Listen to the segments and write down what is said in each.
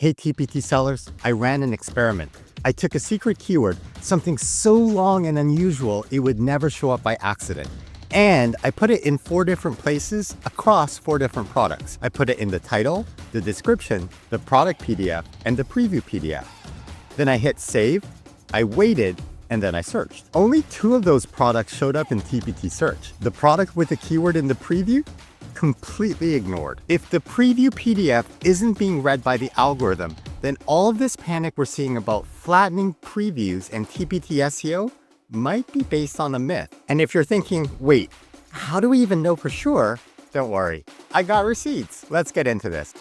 Hey TPT sellers, I ran an experiment. I took a secret keyword, something so long and unusual it would never show up by accident. And I put it in 4 different places across 4 different products. I put it in the title, the description, the product PDF, and the preview PDF. Then I hit save, I waited, and then I searched. Only 2 of those products showed up in TPT search. The product with the keyword in the preview, completely ignored. If the preview PDF isn't being read by the algorithm, then all of this panic we're seeing about flattening previews and TPT SEO might be based on a myth. And if you're thinking, wait, how do we even know for sure? Don't worry, I got receipts. Let's get into this.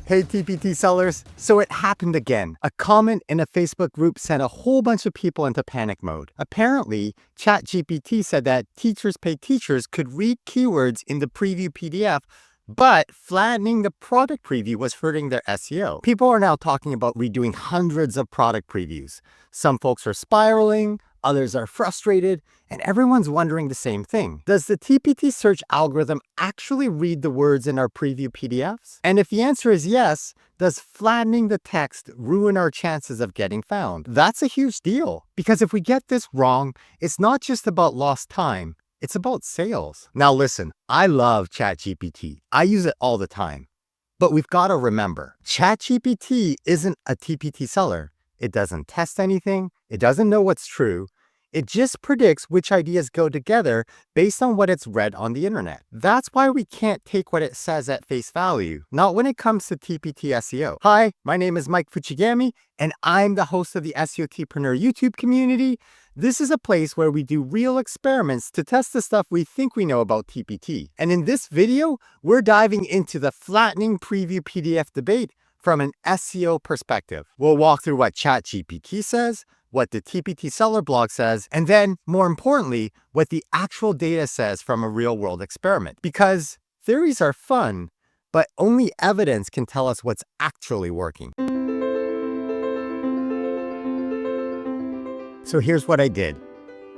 Hey TPT sellers, so it happened again. A comment in a Facebook group sent a whole bunch of people into panic mode. Apparently, ChatGPT said that Teachers Pay Teachers could read keywords in the preview PDF, but flattening the product preview was hurting their SEO. People are now talking about redoing hundreds of product previews. Some folks are spiraling, others are frustrated, and everyone's wondering the same thing. Does the TPT search algorithm actually read the words in our preview PDFs? And if the answer is yes, does flattening the text ruin our chances of getting found? That's a huge deal, because if we get this wrong, it's not just about lost time, it's about sales. Now listen, I love ChatGPT. I use it all the time. But we've got to remember, ChatGPT isn't a TPT seller. It doesn't test anything. It doesn't know what's true. It just predicts which ideas go together based on what it's read on the internet. That's why we can't take what it says at face value, not when it comes to TPT SEO. Hi, my name is Mike Fuchigami, and I'm the host of the SEOTpreneur YouTube community. This is a place where we do real experiments to test the stuff we think we know about TPT. And in this video, we're diving into the flattening preview PDF debate from an SEO perspective. We'll walk through what ChatGPT says, what the TPT seller blog says, and then, more importantly, what the actual data says from a real-world experiment. Because theories are fun, but only evidence can tell us what's actually working. So here's what I did.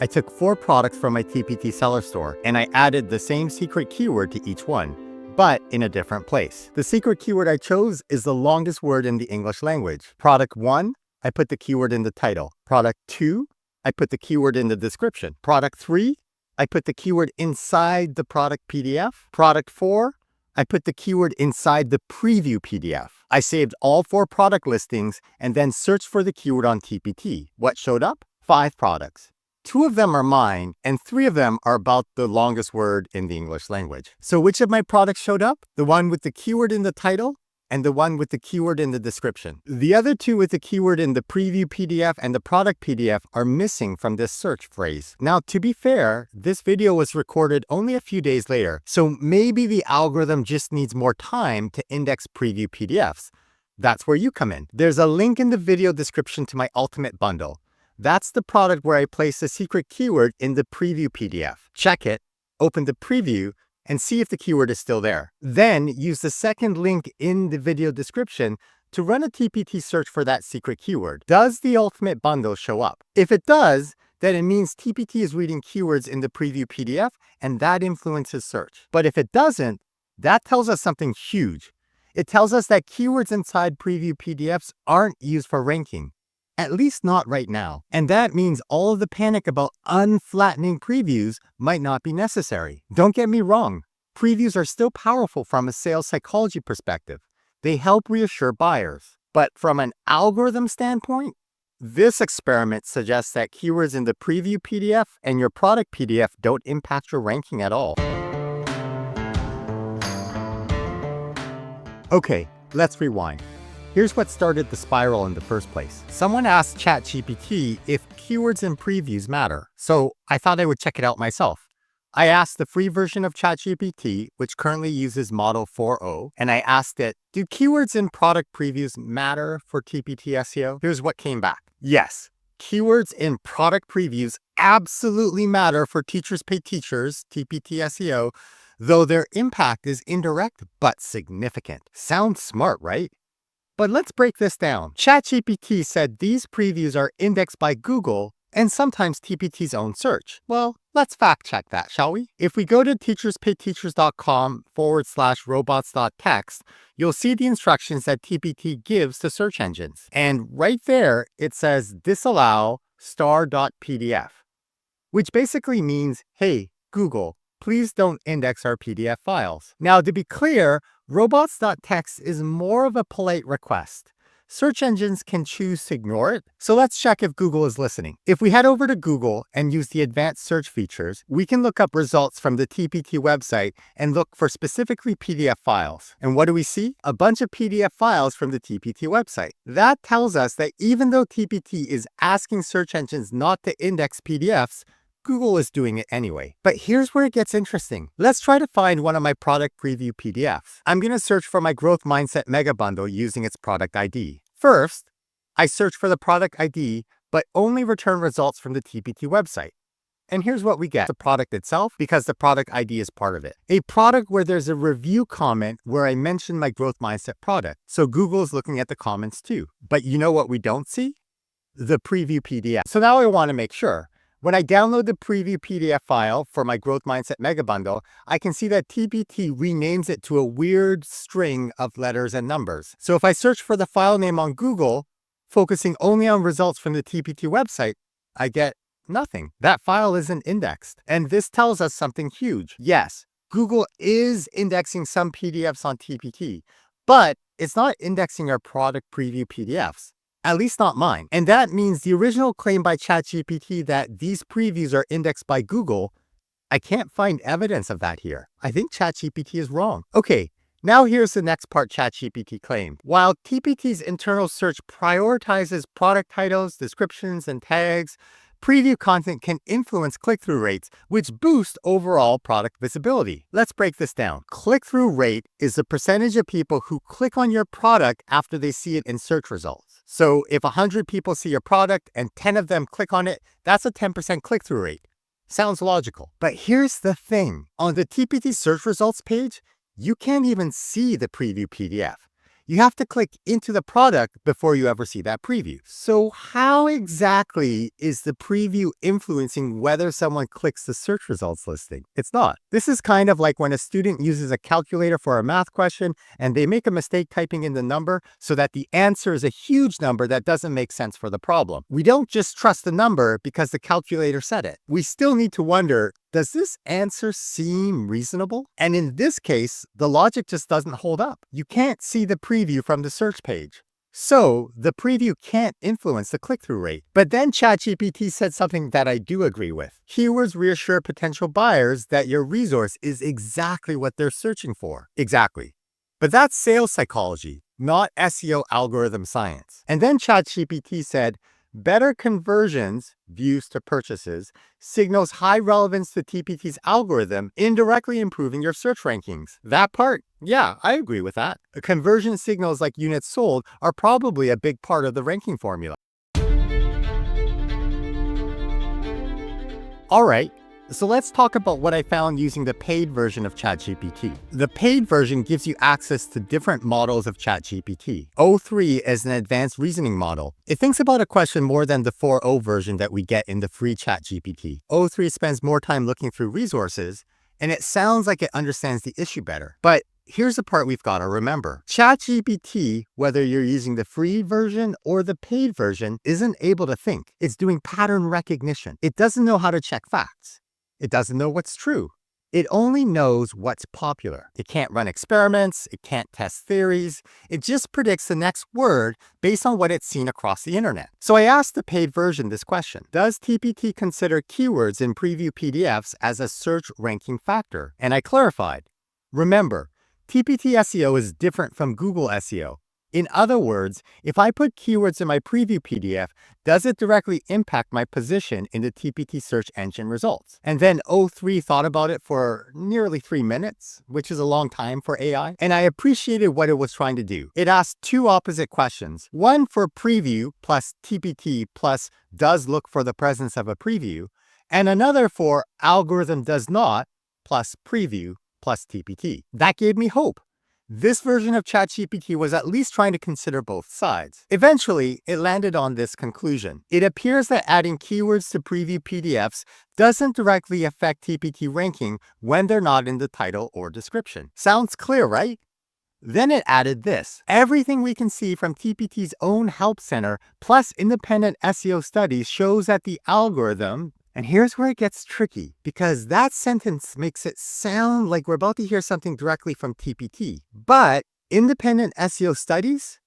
I took 4 products from my TPT seller store, and I added the same secret keyword to each one, but in a different place. The secret keyword I chose is the longest word in the English language. Product 1, I put the keyword in the title. Product 2, I put the keyword in the description. Product 3, I put the keyword inside the product PDF. Product 4, I put the keyword inside the preview PDF. I saved all 4 product listings and then searched for the keyword on TPT. What showed up? 5 products. 2 of them are mine, and 3 of them are about the longest word in the English language. So which of my products showed up? The one with the keyword in the title and the one with the keyword in the description. The other 2 with the keyword in the preview PDF and the product PDF are missing from this search phrase. Now, to be fair, this video was recorded only a few days later, so maybe the algorithm just needs more time to index preview PDFs. That's where you come in. There's a link in the video description to my ultimate bundle. That's the product where I place the secret keyword in the preview PDF. Check it, open the preview, and see if the keyword is still there. Then use the second link in the video description to run a TPT search for that secret keyword. Does the ultimate bundle show up? If it does, then it means TPT is reading keywords in the preview PDF, and that influences search. But if it doesn't, that tells us something huge. It tells us that keywords inside preview PDFs aren't used for ranking. At least not right now. And that means all of the panic about unflattening previews might not be necessary. Don't get me wrong, previews are still powerful from a sales psychology perspective. They help reassure buyers. But from an algorithm standpoint, this experiment suggests that keywords in the preview PDF and your product PDF don't impact your ranking at all. Okay, let's rewind. Here's what started the spiral in the first place. Someone asked ChatGPT if keywords in previews matter, so I thought I would check it out myself. I asked the free version of ChatGPT, which currently uses Model 4.0, and I asked it, do keywords in product previews matter for TPT SEO? Here's what came back. Yes, keywords in product previews absolutely matter for Teachers Pay Teachers, TPT SEO, though their impact is indirect but significant. Sounds smart, right? But let's break this down. ChatGPT said these previews are indexed by Google and sometimes TPT's own search. Well, Let's fact check that, shall we? If we go to teacherspayteachers.com/robots.text, you'll see the instructions that TPT gives to search engines. And right there, it says disallow star.pdf, which basically means, hey, Google, please don't index our PDF files. Now, to be clear, robots.txt is more of a polite request. Search engines can choose to ignore it. So let's check if Google is listening. If we head over to Google and use the advanced search features, we can look up results from the TPT website and look for specifically PDF files. And what do we see? A bunch of PDF files from the TPT website. That tells us that even though TPT is asking search engines not to index PDFs, Google is doing it anyway. But here's where it gets interesting. Let's try to find one of my product preview PDFs. I'm going to search for my growth mindset mega bundle using its product ID. First, I search for the product ID, but only return results from the TPT website. And here's what we get. The product itself, because the product ID is part of it. A product where there's a review comment where I mention my growth mindset product. So Google is looking at the comments too. But you know what we don't see? The preview PDF. So now I want to make sure. When I download the preview PDF file for my Growth Mindset Mega Bundle, I can see that TPT renames it to a weird string of letters and numbers. So if I search for the file name on Google, focusing only on results from the TPT website, I get nothing. That file isn't indexed. And this tells us something huge. Yes, Google is indexing some PDFs on TPT, but it's not indexing our product preview PDFs. At least not mine. And that means the original claim by ChatGPT that these previews are indexed by Google, I can't find evidence of that here. I think ChatGPT is wrong. Okay, now here's the next part ChatGPT claimed. While TPT's internal search prioritizes product titles, descriptions, and tags, preview content can influence click-through rates, which boost overall product visibility. Let's break this down. Click-through rate is the percentage of people who click on your product after they see it in search results. So if 100 people see your product and 10 of them click on it, that's a 10% click-through rate. Sounds logical. But here's the thing. On the TPT search results page, you can't even see the preview PDF. You have to click into the product before you ever see that preview. So how exactly is the preview influencing whether someone clicks the search results listing? It's not. This is kind of like when a student uses a calculator for a math question and they make a mistake typing in the number so that the answer is a huge number that doesn't make sense for the problem. We don't just trust the number because the calculator said it. We still need to wonder, does this answer seem reasonable? And in this case, the logic just doesn't hold up. You can't see the preview from the search page. So the preview can't influence the click-through rate. But then ChatGPT said something that I do agree with. Keywords reassure potential buyers that your resource is exactly what they're searching for. Exactly. But that's sales psychology, not SEO algorithm science. And then ChatGPT said, better conversions, views to purchases, signals high relevance to TPT's algorithm, indirectly improving your search rankings. That part, yeah, I agree with that. Conversion signals like units sold are probably a big part of the ranking formula. All right. So let's talk about what I found using the paid version of ChatGPT. The paid version gives you access to different models of ChatGPT. O3 is an advanced reasoning model. It thinks about a question more than the 4.0 version that we get in the free ChatGPT. O3 spends more time looking through resources, and it sounds like it understands the issue better. But here's the part we've got to remember. ChatGPT, whether you're using the free version or the paid version, isn't able to think. It's doing pattern recognition. It doesn't know how to check facts. It doesn't know what's true. It only knows what's popular. It can't run experiments. It can't test theories. It just predicts the next word based on what it's seen across the internet. So I asked the paid version this question. Does TPT consider keywords in preview PDFs as a search ranking factor? And I clarified. Remember, TPT SEO is different from Google SEO. In other words, if I put keywords in my preview PDF, does it directly impact my position in the TPT search engine results? And then O3 thought about it for nearly 3 minutes, which is a long time for AI. And I appreciated what it was trying to do. It asked two opposite questions. One for preview plus TPT plus does look for the presence of a preview, and another for algorithm does not plus preview plus TPT. That gave me hope. This version of ChatGPT was at least trying to consider both sides. Eventually, it landed on this conclusion. It appears that adding keywords to preview PDFs doesn't directly affect TPT ranking when they're not in the title or description. Sounds clear, right? Then it added this. Everything we can see from TPT's own help center plus independent SEO studies shows that the algorithm, and here's where it gets tricky, because that sentence makes it sound like we're about to hear something directly from TPT. But independent SEO studies?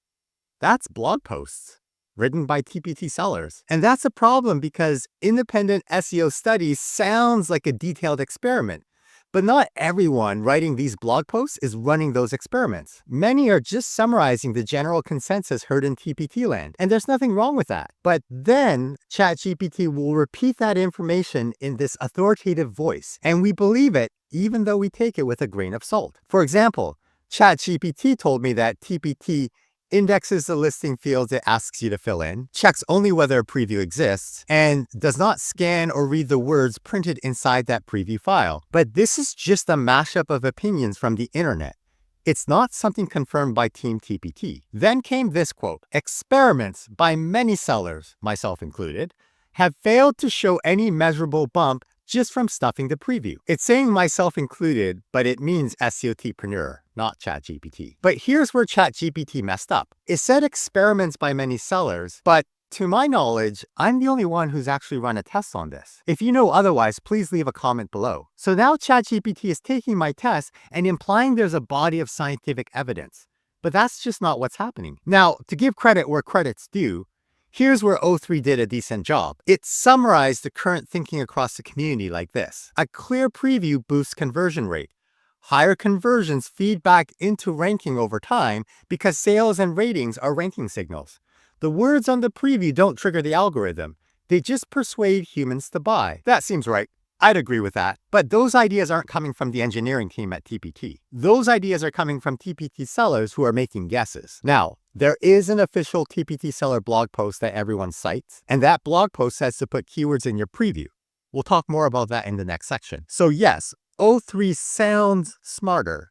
That's blog posts written by TPT sellers. And that's a problem because independent SEO studies sounds like a detailed experiment. But not everyone writing these blog posts is running those experiments. Many are just summarizing the general consensus heard in TPT land, and there's nothing wrong with that. But then ChatGPT will repeat that information in this authoritative voice, and we believe it even though we take it with a grain of salt. For example, ChatGPT told me that TPT indexes the listing fields it asks you to fill in, checks only whether a preview exists, and does not scan or read the words printed inside that preview file. But this is just a mashup of opinions from the internet. It's not something confirmed by Team TPT. Then came this quote: "Experiments by many sellers, myself included, have failed to show any measurable bump just from stuffing the preview." It's saying myself included, but it means SEOTpreneur, not ChatGPT. But here's where ChatGPT messed up. It said experiments by many sellers, but to my knowledge, I'm the only one who's actually run a test on this. If you know otherwise, please leave a comment below. So now ChatGPT is taking my test and implying there's a body of scientific evidence. But that's just not what's happening. Now, to give credit where credit's due, here's where O3 did a decent job. It summarized the current thinking across the community like this. A clear preview boosts conversion rate. Higher conversions feed back into ranking over time because sales and ratings are ranking signals. The words on the preview don't trigger the algorithm. They just persuade humans to buy. That seems right. I'd agree with that. But those ideas aren't coming from the engineering team at TPT. Those ideas are coming from TPT sellers who are making guesses. Now, there is an official TPT seller blog post that everyone cites, and that blog post says to put keywords in your preview. We'll talk more about that in the next section. So yes, O3 sounds smarter.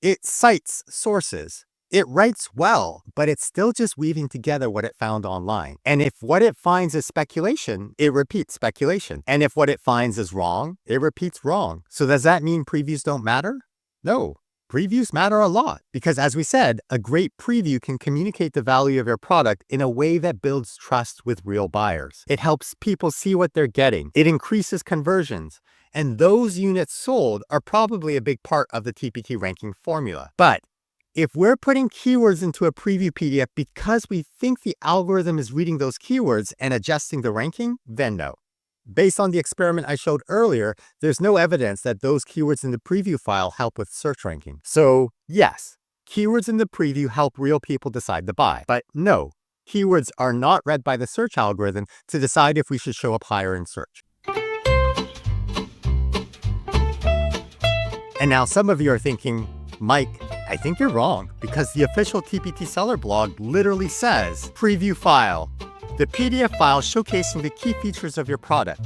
It cites sources. It writes well, but it's still just weaving together what it found online. And if what it finds is speculation, it repeats speculation. And if what it finds is wrong, it repeats wrong. So does that mean previews don't matter? No. Previews matter a lot because, as we said, a great preview can communicate the value of your product in a way that builds trust with real buyers. It helps people see what they're getting. It increases conversions. And those units sold are probably a big part of the TPT ranking formula. But if we're putting keywords into a preview PDF because we think the algorithm is reading those keywords and adjusting the ranking, then no. Based on the experiment I showed earlier, there's no evidence that those keywords in the preview file help with search ranking. So yes, keywords in the preview help real people decide to buy. But no, keywords are not read by the search algorithm to decide if we should show up higher in search. And now some of you are thinking, Mike, I think you're wrong because the official TPT seller blog literally says preview file, the PDF file showcasing the key features of your product.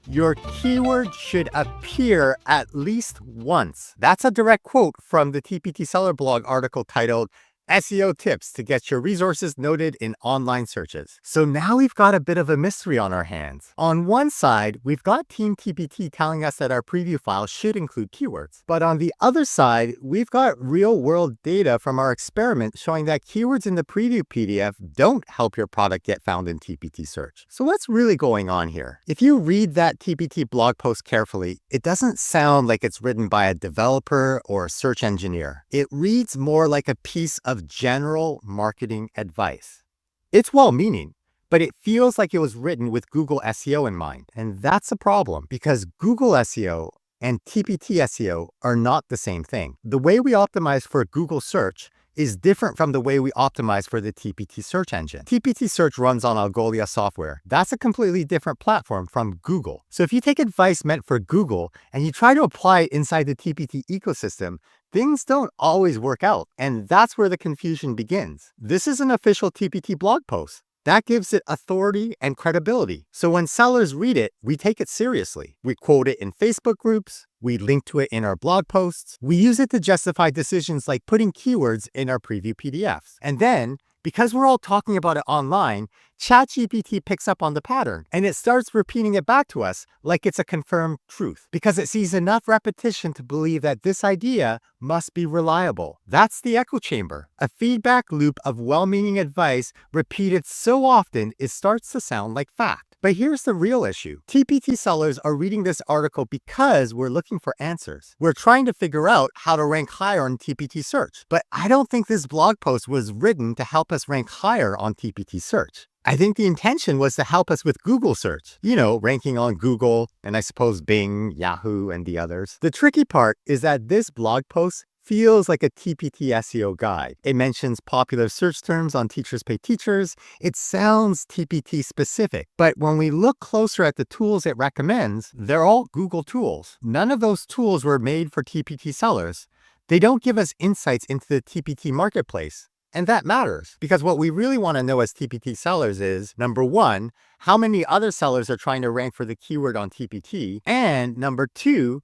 Your keyword should appear at least once. That's a direct quote from the TPT seller blog article titled SEO Tips to Get Your Resources Noted in Online Searches. So now we've got a bit of a mystery on our hands. On one side, we've got Team TPT telling us that our preview file should include keywords. But on the other side, we've got real-world data from our experiment showing that keywords in the preview PDF don't help your product get found in TPT search. So what's really going on here? If you read that TPT blog post carefully, it doesn't sound like it's written by a developer or a search engineer. It reads more like a piece of general marketing advice. It's well-meaning, but it feels like it was written with Google SEO in mind. And that's a problem because Google SEO and TPT SEO are not the same thing. The way we optimize for Google search is different from the way we optimize for the TPT search engine. TPT search runs on Algolia software. That's a completely different platform from Google. So if you take advice meant for Google and you try to apply it inside the TPT ecosystem, things don't always work out. And that's where the confusion begins. This is an official TPT blog post. That gives it authority and credibility. So when sellers read it, we take it seriously. We quote it in Facebook groups. We link to it in our blog posts. We use it to justify decisions like putting keywords in our preview PDFs. And then, because we're all talking about it online, ChatGPT picks up on the pattern and it starts repeating it back to us like it's a confirmed truth because it sees enough repetition to believe that this idea must be reliable. That's the echo chamber, a feedback loop of well-meaning advice repeated so often it starts to sound like fact. But here's the real issue. TPT sellers are reading this article because we're looking for answers. We're trying to figure out how to rank higher on TPT search. But I don't think this blog post was written to help us rank higher on TPT search. I think the intention was to help us with Google search. You know, ranking on Google, and I suppose Bing, Yahoo, and the others. The tricky part is that this blog post feels like a TPT SEO guide. It mentions popular search terms on Teachers Pay Teachers. It sounds TPT specific, but when we look closer at the tools it recommends, they're all Google tools. None of those tools were made for TPT sellers. They don't give us insights into the TPT marketplace. And that matters because what we really want to know as TPT sellers is, number one, how many other sellers are trying to rank for the keyword on TPT? And number two,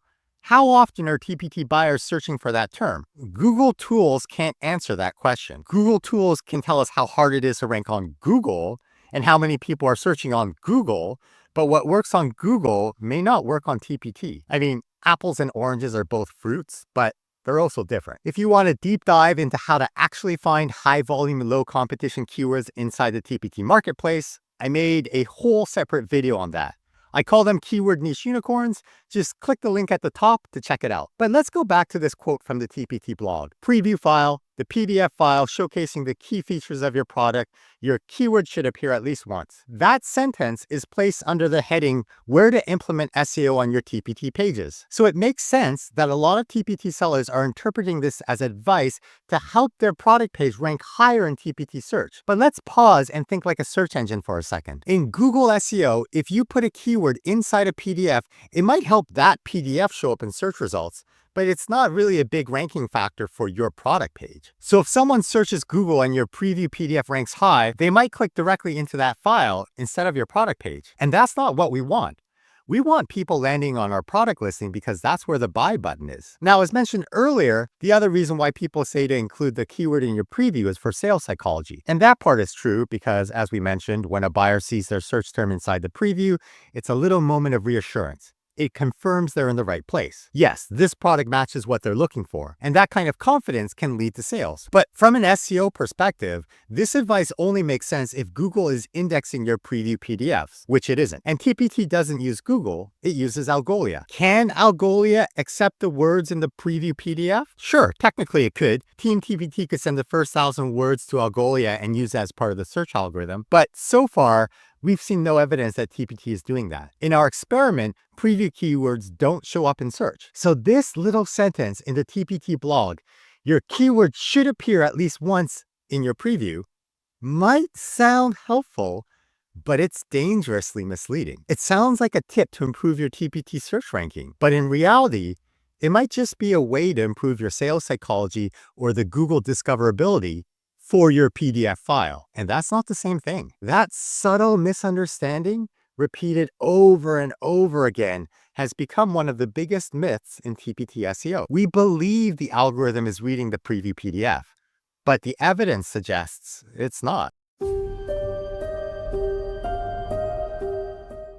how often are TPT buyers searching for that term? Google tools can't answer that question. Google tools can tell us how hard it is to rank on Google and how many people are searching on Google, but what works on Google may not work on TPT. I mean, apples and oranges are both fruits, but they're also different. If you want a deep dive into how to actually find high volume, low competition keywords inside the TPT marketplace, I made a whole separate video on that. I call them keyword niche unicorns. Just click the link at the top to check it out. But let's go back to this quote from the TPT blog. Preview file, the PDF file showcasing the key features of your product. Your keyword should appear at least once. That sentence is placed under the heading, where to implement SEO on your TPT pages. So it makes sense that a lot of TPT sellers are interpreting this as advice to help their product page rank higher in TPT search. But let's pause and think like a search engine for a second. In Google SEO, if you put a keyword inside a PDF, it might help that PDF show up in search results, but it's not really a big ranking factor for your product page. So if someone searches Google and your preview PDF ranks high, they might click directly into that file instead of your product page. And that's not what we want. We want people landing on our product listing because that's where the buy button is. Now, as mentioned earlier, the other reason why people say to include the keyword in your preview is for sales psychology. And that part is true because, as we mentioned, when a buyer sees their search term inside the preview, it's a little moment of reassurance. It confirms they're in the right place. Yes, this product matches what they're looking for, and that kind of confidence can lead to sales. But from an SEO perspective, this advice only makes sense if Google is indexing your preview PDFs, which it isn't. And TPT doesn't use Google, it uses Algolia. Can Algolia accept the words in the preview PDF? Sure, technically it could. Team TPT could send the first 1,000 words to Algolia and use that as part of the search algorithm. But so far, we've seen no evidence that TPT is doing that. In our experiment, preview keywords don't show up in search. So this little sentence in the TPT blog, your keyword should appear at least once in your preview, might sound helpful, but it's dangerously misleading. It sounds like a tip to improve your TPT search ranking, but in reality, it might just be a way to improve your sales psychology or the Google discoverability for your PDF file. And that's not the same thing. That subtle misunderstanding, repeated over and over again, has become one of the biggest myths in TPT SEO. We believe the algorithm is reading the preview PDF, but the evidence suggests it's not.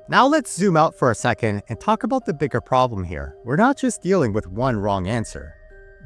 Now let's zoom out for a second and talk about the bigger problem here. We're not just dealing with one wrong answer.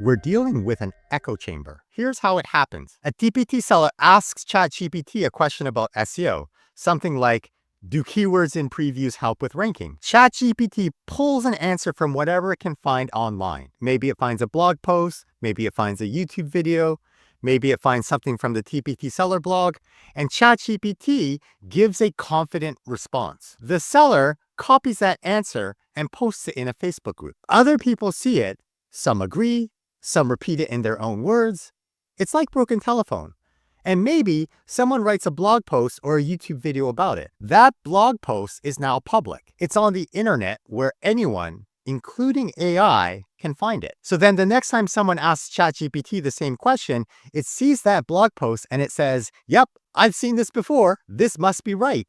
We're dealing with an echo chamber. Here's how it happens. A TPT seller asks ChatGPT a question about SEO, something like, do keywords in previews help with ranking? ChatGPT pulls an answer from whatever it can find online. Maybe it finds a blog post, maybe it finds a YouTube video, maybe it finds something from the TPT seller blog, and ChatGPT gives a confident response. The seller copies that answer and posts it in a Facebook group. Other people see it, some agree, some repeat it in their own words. It's like broken telephone. And maybe someone writes a blog post or a YouTube video about it. That blog post is now public. It's on the internet where anyone, including AI, can find it. So then the next time someone asks ChatGPT the same question, it sees that blog post and it says, yep, I've seen this before. This must be right.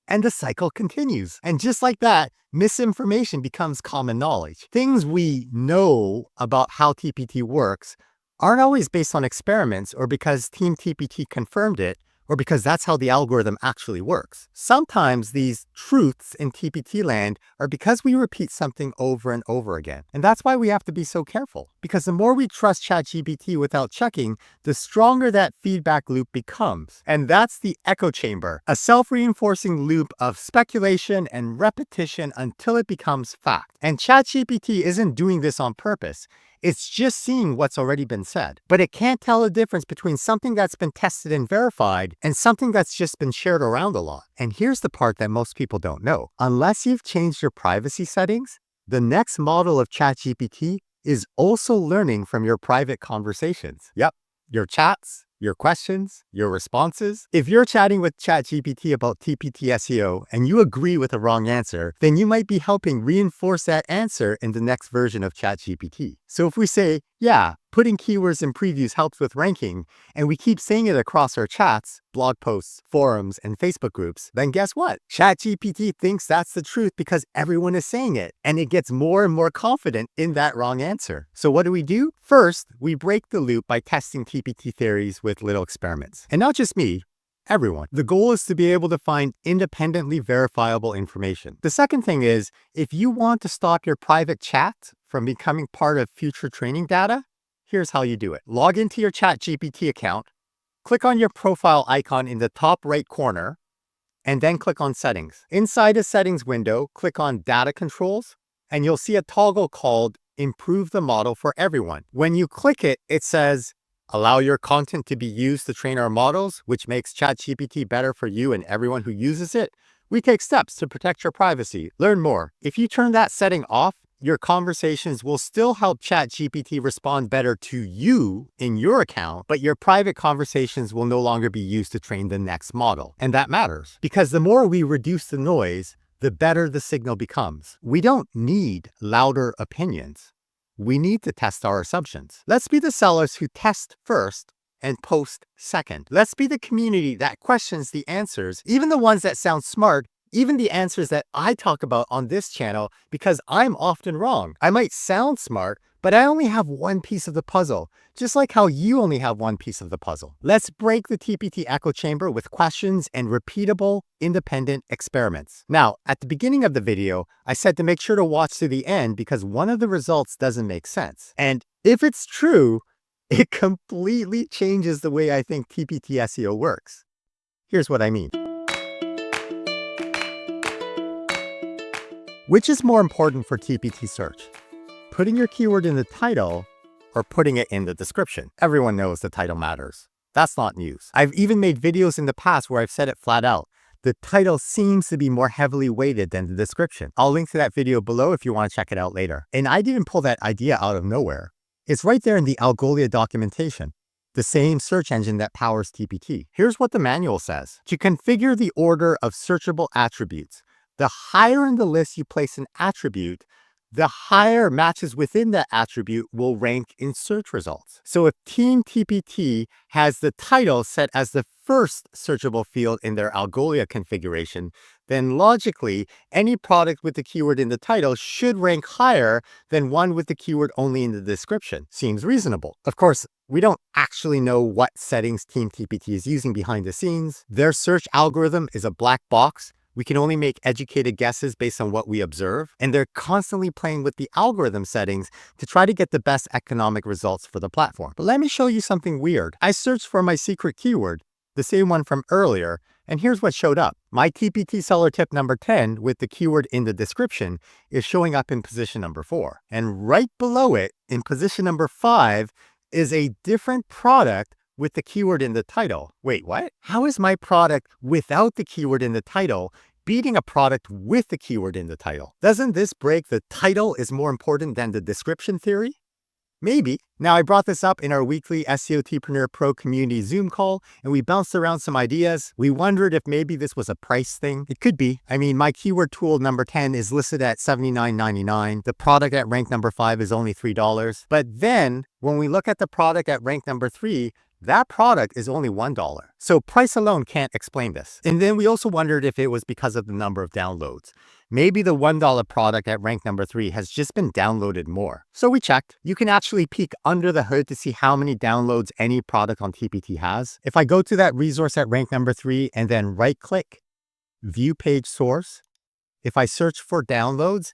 And the cycle continues. And just like that, misinformation becomes common knowledge. Things we know about how TPT works aren't always based on experiments or because Team TPT confirmed it or because that's how the algorithm actually works. Sometimes these truths in TPT land are because we repeat something over and over again. And that's why we have to be so careful. Because the more we trust ChatGPT without checking, the stronger that feedback loop becomes. And that's the echo chamber, a self-reinforcing loop of speculation and repetition until it becomes fact. And ChatGPT isn't doing this on purpose. It's just seeing what's already been said. But it can't tell the difference between something that's been tested and verified and something that's just been shared around a lot. And here's the part that most people don't know. Unless you've changed your privacy settings, the next model of ChatGPT is also learning from your private conversations. Yep, your chats, your questions, your responses. If you're chatting with ChatGPT about TPT SEO and you agree with a wrong answer, then you might be helping reinforce that answer in the next version of ChatGPT. So if we say, yeah, putting keywords in previews helps with ranking, and we keep saying it across our chats, blog posts, forums, and Facebook groups, then guess what? ChatGPT thinks that's the truth because everyone is saying it, and it gets more and more confident in that wrong answer. So what do? First, we break the loop by testing TPT theories with little experiments. And not just me, everyone. The goal is to be able to find independently verifiable information. The second thing is, if you want to stop your private chat from becoming part of future training data, here's how you do it. Log into your ChatGPT account, click on your profile icon in the top right corner, and then click on Settings. Inside the Settings window, click on Data Controls, and you'll see a toggle called Improve the Model for Everyone. When you click it, it says, allow your content to be used to train our models, which makes ChatGPT better for you and everyone who uses it. We take steps to protect your privacy. Learn more. If you turn that setting off, your conversations will still help ChatGPT respond better to you in your account, but your private conversations will no longer be used to train the next model. And that matters because the more we reduce the noise, the better the signal becomes. We don't need louder opinions. We need to test our assumptions. Let's be the sellers who test first and post second. Let's be the community that questions the answers, even the ones that sound smart, even the answers that I talk about on this channel, because I'm often wrong. I might sound smart, but I only have one piece of the puzzle, just like how you only have one piece of the puzzle. Let's break the TPT echo chamber with questions and repeatable, independent experiments. Now, at the beginning of the video, I said to make sure to watch to the end because one of the results doesn't make sense. And if it's true, it completely changes the way I think TPT SEO works. Here's what I mean. Which is more important for TPT search? Putting your keyword in the title or putting it in the description? Everyone knows the title matters. That's not news. I've even made videos in the past where I've said it flat out. The title seems to be more heavily weighted than the description. I'll link to that video below if you want to check it out later. And I didn't pull that idea out of nowhere. It's right there in the Algolia documentation, the same search engine that powers TPT. Here's what the manual says. To configure the order of searchable attributes, the higher in the list you place an attribute, the higher matches within that attribute will rank in search results. So if Team TPT has the title set as the first searchable field in their Algolia configuration, then logically, any product with the keyword in the title should rank higher than one with the keyword only in the description. Seems reasonable. Of course, we don't actually know what settings Team TPT is using behind the scenes. Their search algorithm is a black box. We can only make educated guesses based on what we observe, and they're constantly playing with the algorithm settings to try to get the best economic results for the platform. But let me show you something weird. I searched for my secret keyword, the same one from earlier, and here's what showed up. My TPT seller tip number 10 with the keyword in the description is showing up in position number 4. And right below it, in position number 5, is a different product with the keyword in the title. Wait, what? How is my product without the keyword in the title beating a product with the keyword in the title? Doesn't this break the title is more important than the description theory? Maybe. Now, I brought this up in our weekly SEOTpreneur Pro community Zoom call, and we bounced around some ideas. We wondered if maybe this was a price thing. It could be. I mean, my keyword tool number 10 is listed at $79.99. The product at rank number 5 is only $3. But then, when we look at the product at rank number 3, that product is only $1. So price alone can't explain this. And then we also wondered if it was because of the number of downloads. Maybe the $1 product at rank number 3 has just been downloaded more. So we checked. You can actually peek under the hood to see how many downloads any product on TPT has. If I go to that resource at rank number 3 and then right-click, view page source, if I search for downloads,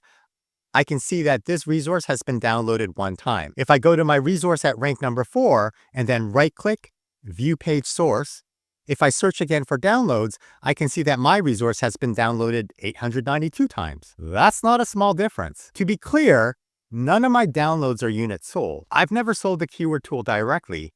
I can see that this resource has been downloaded one time. If I go to my resource at rank number 4 and then right-click, view page source, if I search again for downloads, I can see that my resource has been downloaded 892 times. That's not a small difference. To be clear, none of my downloads are units sold. I've never sold the keyword tool directly.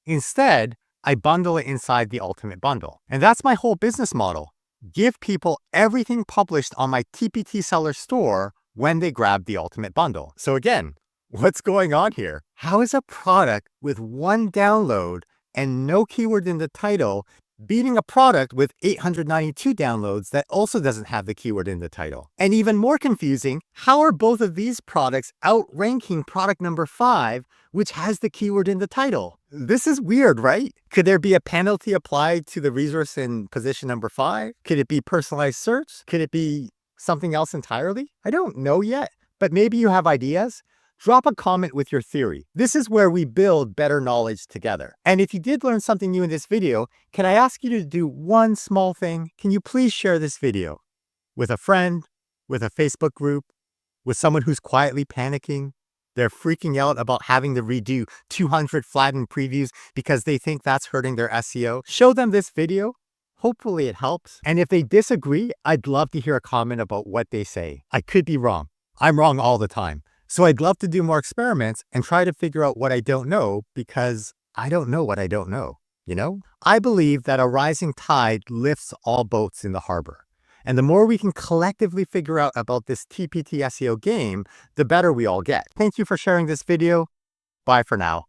Instead, I bundle it inside the Ultimate Bundle. And that's my whole business model. Give people everything published on my TPT seller store when they grab the Ultimate Bundle. So again, what's going on here? How is a product with one download and no keyword in the title beating a product with 892 downloads that also doesn't have the keyword in the title? And even more confusing, how are both of these products outranking product number 5, which has the keyword in the title? This is weird, right? Could there be a penalty applied to the resource in position number 5? Could it be personalized search? Could it be something else entirely? I don't know yet, but maybe you have ideas? Drop a comment with your theory. This is where we build better knowledge together. And if you did learn something new in this video, can I ask you to do one small thing? Can you please share this video with a friend, with a Facebook group, with someone who's quietly panicking? They're freaking out about having to redo 200 flattened previews because they think that's hurting their SEO. Show them this video. Hopefully it helps. And if they disagree, I'd love to hear a comment about what they say. I could be wrong. I'm wrong all the time. So I'd love to do more experiments and try to figure out what I don't know, because I don't know what I don't know, you know? I believe that a rising tide lifts all boats in the harbor. And the more we can collectively figure out about this TPT SEO game, the better we all get. Thank you for sharing this video. Bye for now.